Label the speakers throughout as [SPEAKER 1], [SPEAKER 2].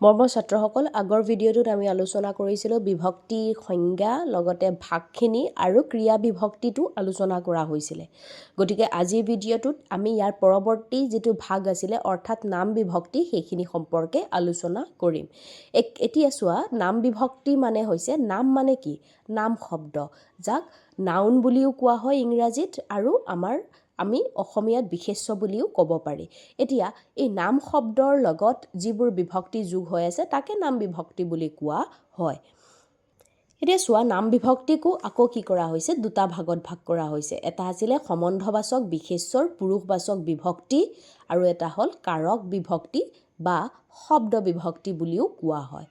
[SPEAKER 1] মৰমৰ ছাত্ৰসকল, আগৰ ভিডিঅ'টোত আমি আলোচনা কৰিছিলোঁ বিভক্তিৰ সংজ্ঞা লগতে ভাগখিনি আৰু ক্ৰিয়া বিভক্তিটো আলোচনা কৰা হৈছিলে। গতিকে আজিৰ ভিডিঅ'টোত আমি ইয়াৰ পৰৱৰ্তী যিটো ভাগ আছিলে অৰ্থাৎ নাম বিভক্তি সেইখিনি সম্পৰ্কে আলোচনা কৰিম। এতিয়া চোৱা, নাম বিভক্তি মানে হৈছে, নাম মানে কি? নাম শব্দ, যাক নাউন বুলিও কোৱা হয় ইংৰাজীত, আৰু আমি অসমীয়াত বিশেষ্য বুলিও ক'ব পাৰি। এতিয়া এই নাম শব্দৰ লগত যিবোৰ বিভক্তি যোগ হৈ আছে তাকে নাম বিভক্তি বুলি কোৱা হয়। এতিয়া চোৱা, নাম বিভক্তিকো আকৌ কি কৰা হৈছে, দুটা ভাগত ভাগ কৰা হৈছে। এটা আছিলে সম্বন্ধবাচক বিশেষ্যৰ পুৰুষবাচক বিভক্তি আৰু এটা হ'ল কাৰক বিভক্তি বা শব্দ বিভক্তি বুলিও কোৱা হয়।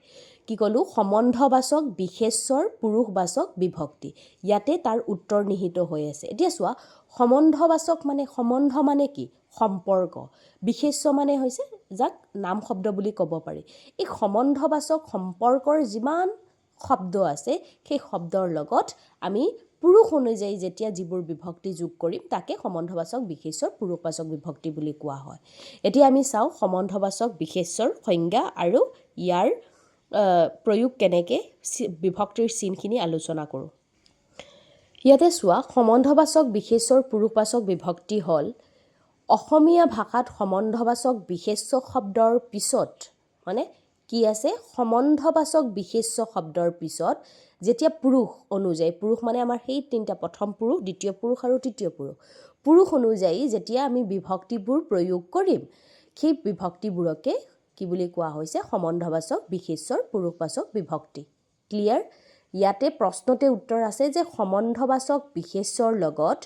[SPEAKER 1] কি ক'লোঁ? সম্বন্ধবাচক বিশেষ্যৰ পুৰুষবাচক বিভক্তি। ইয়াতে তাৰ উত্তৰ নিহিত হৈ আছে। এতিয়া চোৱা, সম্বন্ধবাচক মানে, সম্বন্ধ মানে কি? সম্পৰ্ক। বিশেষ্য মানে হৈছে যাক নাম শব্দ বুলি ক'ব পাৰি। এই সম্বন্ধবাচক সম্পৰ্কৰ যিমান শব্দ আছে সেই শব্দৰ লগত আমি পুৰুষ অনুযায়ী যেতিয়া যিবোৰ বিভক্তি যোগ কৰিম তাকে সম্বন্ধবাচক বিশেষ্যৰ পুৰুষবাচক বিভক্তি বুলি কোৱা হয়। এতিয়া আমি চাওঁ সম্বন্ধবাচক বিশেষ্যৰ সংজ্ঞা আৰু ইয়াৰ প্ৰয়োগ কেনেকৈ, বিভক্তিৰ চিনখিনি আলোচনা কৰোঁ। ইয়াতে চোৱা, সম্বন্ধবাচক বিশেষ্যৰ পুৰুষবাচক বিভক্তি হ'ল অসমীয়া ভাষাত সম্বন্ধবাচক বিশেষ্য শব্দৰ পিছত মানে কি আছে, সম্বন্ধবাচক বিশেষ্য শব্দৰ পিছত যেতিয়া পুৰুষ অনুযায়ী, পুৰুষ মানে আমাৰ সেই তিনিটা, প্ৰথম পুৰুষ, দ্বিতীয় পুৰুষ আৰু তৃতীয় পুৰুষ, পুৰুষ অনুযায়ী যেতিয়া আমি বিভক্তিবোৰ প্ৰয়োগ কৰিম সেই বিভক্তিবোৰকে কি বুলি কোৱা হৈছে, সম্বন্ধবাচক বিশেষ্যৰ পুৰুষবাচক বিভক্তি। ক্লিয়াৰ? ইয়াতে প্ৰশ্নতে উত্তৰ আছে যে সম্বন্ধবাচক বিশেষ্যৰ লগত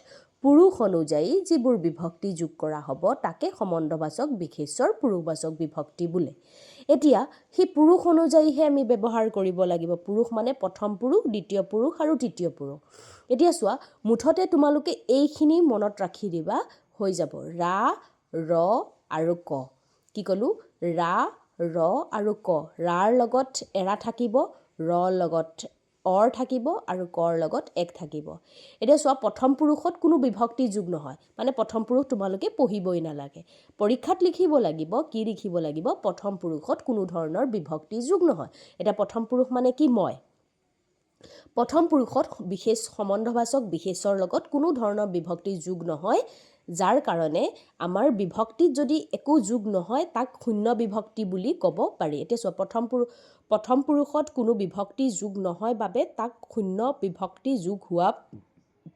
[SPEAKER 1] পুৰুষ অনুযায়ী যিবোৰ বিভক্তি যোগ কৰা হ'ব তাকে সম্বন্ধবাচক বিশেষ্যৰ পুৰুষবাচক বিভক্তি বোলে। এতিয়া সেই পুৰুষ অনুযায়ীহে আমি ব্যৱহাৰ কৰিব লাগিব। পুৰুষ মানে প্ৰথম পুৰুষ, দ্বিতীয় পুৰুষ আৰু তৃতীয় পুৰুষ। এতিয়া চোৱা, মুঠতে তোমালোকে এইখিনি মনত ৰাখি দিবা, হৈ যাব। ৰা, ৰ আৰু ক। কি ক'লোঁ? ৰা, ৰ আৰু ক। ৰাৰ লগত এৰা থাকিব, ৰ লগত অৰ থাকিব আৰু কৰ লগত এক থাকিব। এতিয়া চোৱা, প্ৰথম পুৰুষত কোনো বিভক্তি যোগ নহয়, মানে প্ৰথম পুৰুষ তোমালোকে পঢ়িবই নালাগে। পৰীক্ষাত লিখিব লাগিব, কি লিখিব লাগিব? প্ৰথম পুৰুষত কোনো ধৰণৰ বিভক্তি যোগ নহয়। এতিয়া প্ৰথম পুৰুষ মানে কি? মই। প্ৰথম পুৰুষত বিশেষ সম্বন্ধবাচক বিশেষ্যৰ লগত কোনো ধৰণৰ বিভক্তি যোগ নহয়, যাৰ কাৰণে আমাৰ বিভক্তিত যদি একো যোগ নহয় তাক শূন্য বিভক্তি বুলি ক'ব পাৰি। এতিয়া চোৱা, প্ৰথম পুৰুষত কোনো বিভক্তি যোগ নহয় বাবে তাক শূন্য বিভক্তি যোগ হোৱা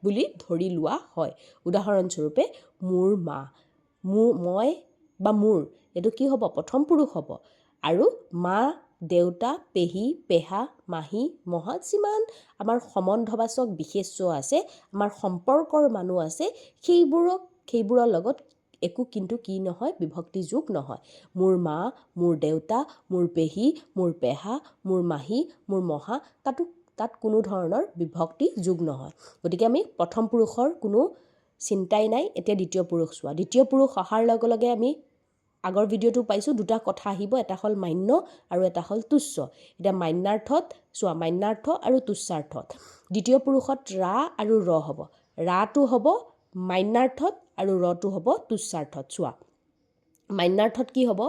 [SPEAKER 1] বুলি ধৰি লোৱা হয়। উদাহৰণস্বৰূপে, মোৰ মা, মই বা মোৰ, এইটো কি হ'ব? প্ৰথম পুৰুষ হ'ব। আৰু মা, দেউতা, পেহী, পেহা, মাহী, মহা, যিমান আমাৰ সম্বন্ধবাচক বিশেষ্য আছে, আমাৰ সম্পৰ্কৰ মানুহ আছে, সেইবোৰৰ লগত একো কিন্তু কি নহয়? বিভক্তি যোগ নহয়। মোৰ মা, মোৰ দেউতা, মোৰ পেহী, মোৰ পেহা, মোৰ মাহী, মোৰ মহা, তাত কোনো ধৰণৰ বিভক্তি যোগ নহয়। গতিকে আমি প্ৰথম পুৰুষৰ কোনো চিন্তাই নাই। এতিয়া দ্বিতীয় পুৰুষ চোৱা। দ্বিতীয় পুৰুষ অহাৰ লগে লগে আমি আগৰ ভিডিঅ'টো পাইছোঁ, দুটা কথা আহিব, এটা হ'ল মান্য আৰু এটা হ'ল তুচ্ছ। এতিয়া মান্যাৰ্থত চোৱা, মান্যাৰ্থ আৰু তুচ্ছাৰ্থত দ্বিতীয় পুৰুষত ৰা আৰু ৰ হ'ব। ৰাটো হ'ব মান্যাৰ্থত আৰু ৰটো হ'ব তুচ্ছাৰ্থত। চোৱা, মান্যাৰ্থত কি হ'ব?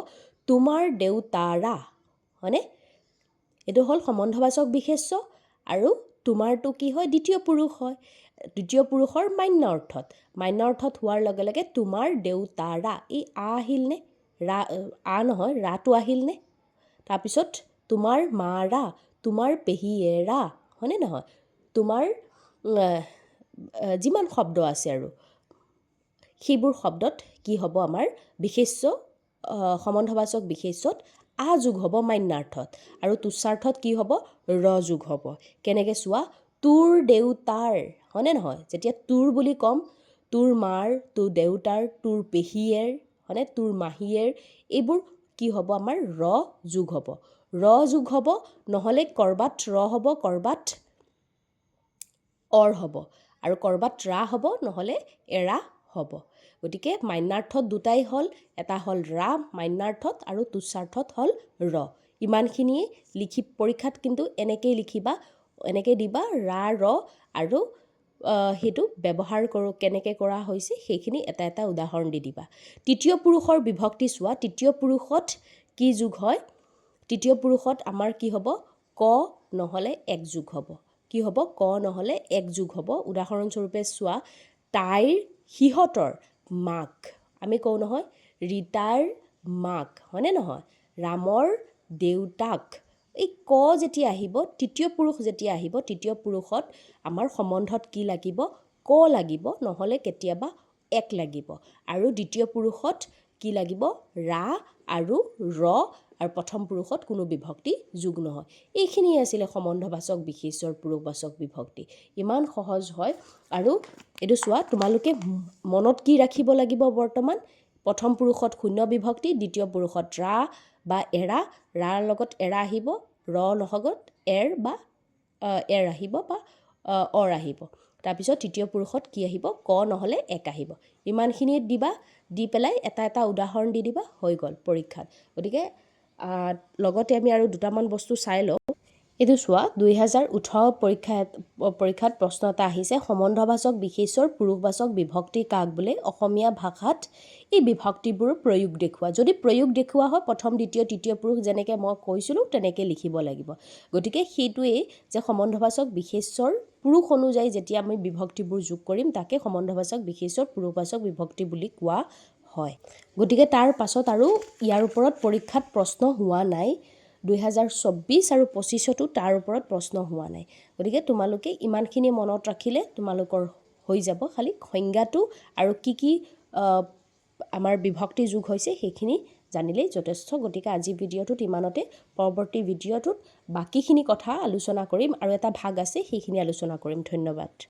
[SPEAKER 1] তোমাৰ দেউতাৰা, হয়নে? এইটো হ'ল সম্বন্ধবাচক বিশেষ্য আৰু তোমাৰটো কি হয়? দ্বিতীয় পুৰুষ হয়। দ্বিতীয় পুৰুষৰ মান্য অৰ্থত হোৱাৰ লগে লগে তোমাৰ দেউতাৰা, এই আহিলনে? নহয়, ৰাটো আহিলনে? তাৰপিছত তোমাৰ মাৰা, তোমাৰ পেহীয়েৰা, হয়নে নহয়? তোমাৰ যিমান শব্দ আছে আৰু সেইবোৰ শব্দত কি হ'ব? আমাৰ বিশেষ্য, সম্বন্ধবাচক বিশেষ্যত আ যোগ হ'ব মান্যাৰ্থত, আৰু তুচ্ছাৰ্থত কি হ'ব? ৰ যোগ হ'ব। কেনেকৈ চোৱা, তোৰ দেউতাৰ, হয়নে নহয়? যেতিয়া তোৰ বুলি ক'ম, তোৰ মাৰ, তোৰ দেউতাৰ, তোৰ পেহীয়েৰ, হয়নে, তোৰ মাহীয়েৰ, এইবোৰ কি হ'ব? আমাৰ ৰ যোগ হ'ব। ৰ যোগ হ'ব, নহ'লে ক'ৰবাত ৰ হ'ব, ক'ৰবাত অৰ হ'ব, আৰু ক'ৰবাত ৰা হ'ব, নহ'লে এৰা হ'ব। গতিকে মান্যাৰ্থত দুটাই হ'ল, এটা হ'ল ৰা মান্যাৰ্থত আৰু তুচ্ছাৰ্থত হ'ল ৰ। ইমানখিনিয়ে লিখি পৰীক্ষাত কিন্তু এনেকেই লিখিবা, এনেকৈ দিবা ৰা, ৰ, আৰু সেইটো ব্যৱহাৰ কেনেকৈ কৰা হৈছে সেইখিনি এটা এটা উদাহৰণ দি দিবা। তৃতীয় পুৰুষৰ বিভক্তি চোৱা। তৃতীয় পুৰুষত কি যোগ হয়? তৃতীয় পুৰুষত আমাৰ কি হ'ব ক নহ'লে এক যোগ হ'ব কি হ'ব ক নহ'লে এক যোগ হ'ব উদাহৰণস্বৰূপে চোৱা তাইৰ সিহঁতৰ মাক আমি কওঁ নহয় ৰীতাৰ মাক হয়নে নহয় ৰামৰ দেউতাক এই ক যেতিয়া আহিব তৃতীয় পুৰুষ যেতিয়া আহিব তৃতীয় পুৰুষত আমাৰ সম্বন্ধত কি লাগিব ক লাগিব নহ'লে কেতিয়াবা এক লাগিব আৰু দ্বিতীয় পুৰুষত কি লাগিব ৰা আৰু ৰ আৰু প্ৰথম পুৰুষত কোনো বিভক্তি যোগ নহয় এইখিনিয়ে আছিলে সম্বন্ধবাচক বিশেষ্যৰ পুৰুষবাচক বিভক্তি ইমান সহজ হয় আৰু এইটো চোৱা তোমালোকে মনত কি ৰাখিব লাগিব বৰ্তমান প্ৰথম পুৰুষত শূন্য বিভক্তি দ্বিতীয় পুৰুষত ৰা বা এৰা ৰাৰ লগত এৰা আহিব ৰ লগত এৰ বা এৰ আহিব বা অৰ আহিব তাৰপিছত তৃতীয় পুৰুষত কি আহিব ক নহ'লে এক আহিব ইমানখিনিত দিবা দি পেলাই এটা এটা উদাহৰণ দি দিবা হৈ গ'ল পৰীক্ষাত গতিকে লগতে আমি আৰু দুটামান বস্তু চাই লওঁ এইটো চোৱা 2018 পৰীক্ষাত প্ৰশ্ন এটা আহিছে সম্বন্ধবাচক বিশেষ্যৰ পুৰুষবাচক বিভক্তি কাক বোলে অসমীয়া ভাষাত এই বিভক্তিবোৰ প্ৰয়োগ দেখুওৱা যদি প্ৰয়োগ দেখুওৱা হয় প্ৰথম দ্বিতীয় তৃতীয় পুৰুষ যেনেকৈ মই কৈছিলোঁ তেনেকৈ লিখিব লাগিব গতিকে সেইটোৱেই যে সম্বন্ধবাচক বিশেষ্যৰ পুৰুষ অনুযায়ী যেতিয়া আমি বিভক্তিবোৰ যোগ কৰিম তাকে সম্বন্ধবাচক বিশেষ্যৰ পুৰুষবাচক বিভক্তি বুলি কোৱা হয় গতিকে তাৰ পাছত আৰু ইয়াৰ ওপৰত পৰীক্ষাত প্ৰশ্ন হোৱা নাই 2024 আৰু 25তো তাৰ ওপৰত প্ৰশ্ন হোৱা নাই গতিকে তোমালোকে ইমানখিনি মনত ৰাখিলে তোমালোকৰ হৈ যাব খালি সংজ্ঞাটো আৰু কি আমাৰ বিভক্তি যোগ হৈছে সেইখিনি জানিলেই যথেষ্ট গতিকে আজি ভিডিঅ'টোত ইমানতে পৰৱৰ্তী ভিডিঅ'টোত বাকিখিনি কথা আলোচনা কৰিম আৰু এটা ভাগ আছে সেইখিনি আলোচনা কৰিম ধন্যবাদ